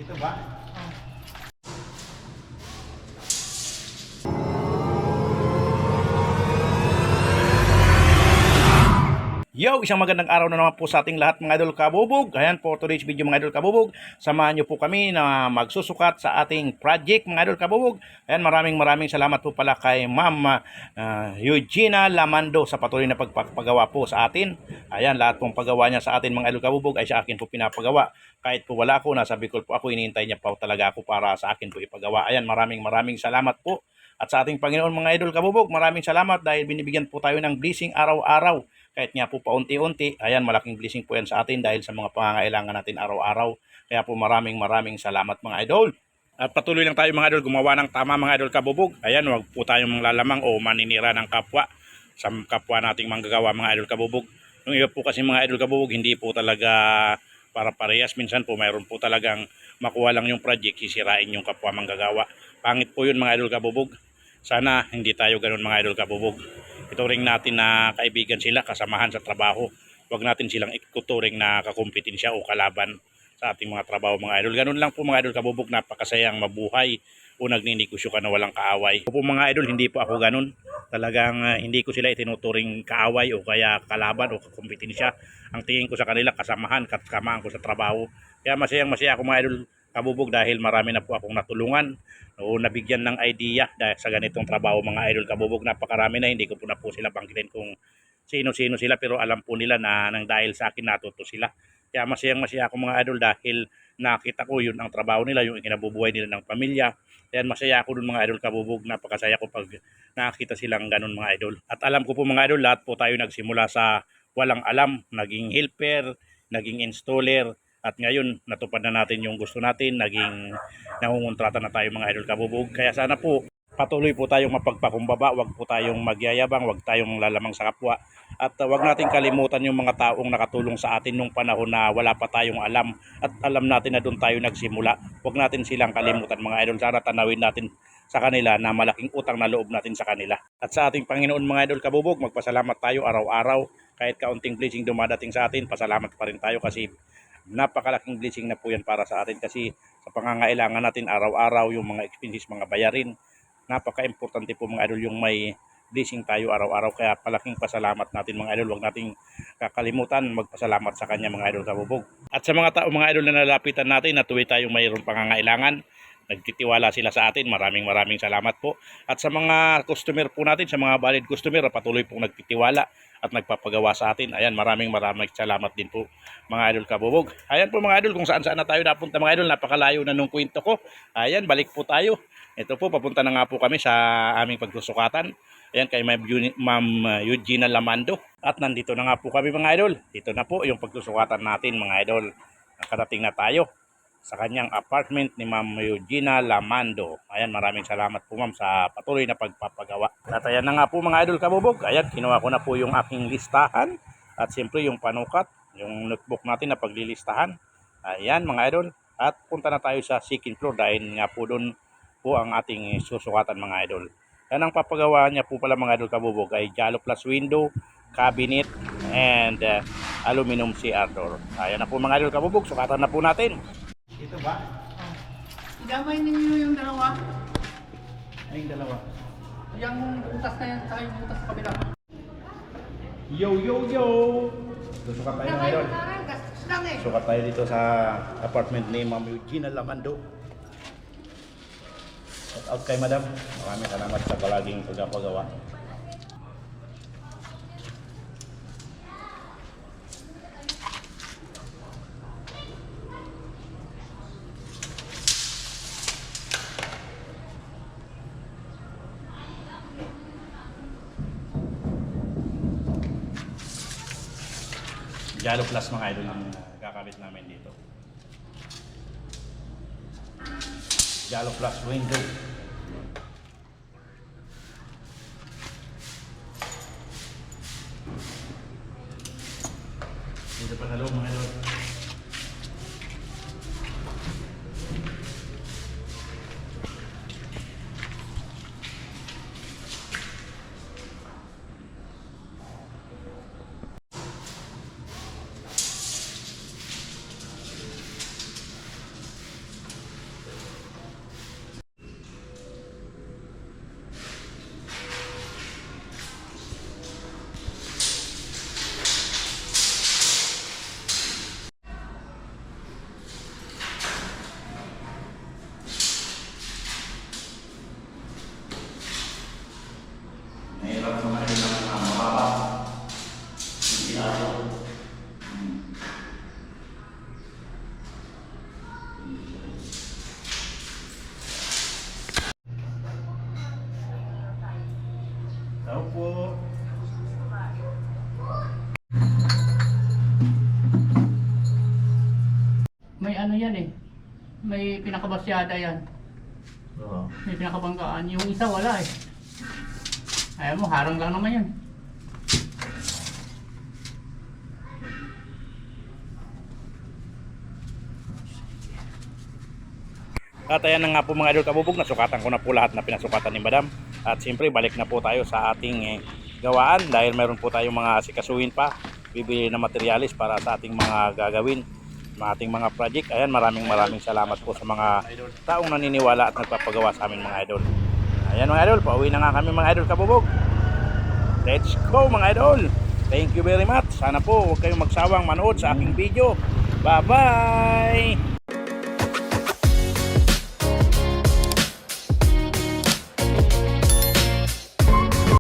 Ito ba? Yo, isang magandang araw na naman po sa ating lahat mga idol kabubog. Ayan po today's video mga idol kabubog. Samahan niyo po kami na magsusukat sa ating project mga idol kabubog. Ayan, maraming salamat po pala kay Ma'am Eugenia Lamando sa patuloy na pagpapagawa po sa atin. Ayan, lahat pong paggawa niya sa atin mga idol kabubog ay sa akin po pinapagawa. Kahit po wala ako, nasa Bicol po ako, hinihintay niya pa talaga ako para sa akin po ipagawa. Ayan, maraming salamat po. At sa ating Panginoon mga idol kabubog, maraming salamat dahil binibigyan po tayo ng blessing araw-araw. Kahit nga po paunti-unti, ayan, malaking blessing po yan sa atin dahil sa mga pangangailangan natin araw-araw. Kaya po maraming salamat mga idol. At patuloy lang tayo mga idol gumawa ng tama mga idol kabubog. Ayan, huwag po tayong manglalamang o maninira ng kapwa sa kapwa nating manggagawa mga idol kabubog. Yung iba po kasi mga idol kabubog, hindi po talaga para parehas. Minsan po mayroon po talagang makuha lang yung project, sisirain yung kapwa manggagawa. Pangit po yun mga idol kabubog. Sana hindi tayo ganun mga idol kabubog. Ituring natin na kaibigan sila, kasamahan sa trabaho. Huwag natin silang ituring na kakumpetensya o kalaban sa ating mga trabaho mga idol. Ganun lang po mga idol kabubog, napakasayang mabuhay o nagninegosyo ka na walang kaaway. Po mga idol, hindi po ako ganun. Talagang hindi ko sila itinuturing kaaway o kaya kalaban o kakumpetensya. Ang tingin ko sa kanila, kasamahan, kasamaan ko sa trabaho. Kaya masaya ako mga idol kabubog dahil marami na po akong natulungan o nabigyan ng idea dahil sa ganitong trabaho mga idol kabubog. Napakarami na, hindi ko po na po sila banggitin kung sino-sino sila, pero alam po nila na nang dahil sa akin natuto sila. Kaya masaya ako mga idol dahil nakita ko yun ang trabaho nila, yung ikinabubuhay nila ng pamilya. Kaya masaya ako dun mga idol kabubog, napakasaya ko pag nakita silang ganun mga idol. At alam ko po mga idol, lahat po tayo nagsimula sa walang alam, naging helper, naging installer, at ngayon natupad na natin yung gusto natin, naging nangungontrata na tayo mga idol kabubog. Kaya sana po patuloy po tayong mapagpakumbaba, wag po tayong magyayabang, wag tayong lalamang sa kapwa. At wag natin kalimutan yung mga taong nakatulong sa atin nung panahon na wala pa tayong alam. At alam natin na doon tayo nagsimula. Wag natin silang kalimutan mga idol. Sana tanawin natin sa kanila na malaking utang na loob natin sa kanila. At sa ating Panginoon mga idol kabubog, magpasalamat tayo araw-araw. Kahit kaunting blessing dumadating sa atin, pasalamat pa rin tayo kasi napakalaking blessing na po yan para sa atin kasi sa pangangailangan natin araw-araw, yung mga expenses, mga bayarin, napaka-importante po mga idol yung may blessing tayo araw-araw. Kaya palaking pasalamat natin mga idol, huwag nating kakalimutan magpasalamat sa kanya mga idol kabubog. At sa mga tao mga idol na nalapitan natin na tuwi tayong mayroong pangangailangan, nagtitiwala sila sa atin, maraming salamat po. At sa mga customer po natin, sa mga valid customer, patuloy pong nagtitiwala at nagpapagawa sa atin. Ayan, maraming salamat din po mga idol kabubog. Ayan po mga idol, kung saan na tayo napunta mga idol, napakalayo na nung kwento ko. Ayan, balik po tayo. Ito po, papunta na nga po kami sa aming pagsusukatan. Ayan, kay Ma'am Eugenia Lamando. At nandito na nga po kami mga idol. Dito na po yung pagsusukatan natin mga idol. Nakarating na tayo sa kanyang apartment ni Ma'am Eugenia Lamando. Ayan, maraming salamat po ma'am sa patuloy na pagpapagawa. At ayan na nga po mga idol kabubog. Ayan, kinuha ko na po yung aking listahan. At siyempre yung panukat, yung notebook natin na paglilistahan. Ayan mga idol. At punta na tayo sa second floor dahil nga po doon po ang ating susukatan mga idol. Yan ang papagawa niya po pala mga idol kabubog ay Jalo Plus window, cabinet, and aluminum CR door. Ayan na po mga idol kabubog. Sukatan na po natin. Ito ba? Idamay ninyo yung dalawa. Ay, yung dalawa. Yung butas na yan, saka yung butas sa kabila. Yo! Susukat tayo mga idol. Gastos lang eh. Sukat tayo dito sa apartment ni Ma'am Eugenia Lamando. Shout out kay Madam. Maraming salamat sa palaging pagpapagawa. Jalo Plus mga idol yung kakabit namin dito. Jalo Plus window. Dito pa sa loob mga idol. May pinakabasyada yan. Oo. May pinakabanggaan. Yung isa wala eh. Ayaw mo, harang lang naman yan. At ayan na nga po mga idol kabubog, nasukatan ko na po lahat na pinasukatan ni Madam. At siyempre balik na po tayo sa ating gawaan dahil meron po tayong mga sikasuhin pa, bibili na materialis para sa ating mga gagawin, ating mga project. Ayan, maraming salamat po sa mga taong naniniwala at nagpapagawa sa amin mga idol. Ayan mga idol, pauwi na nga kami mga idol kabubog. Let's go mga idol. Thank you very much. Sana po huwag kayong magsawang manood sa aking video. Bye bye.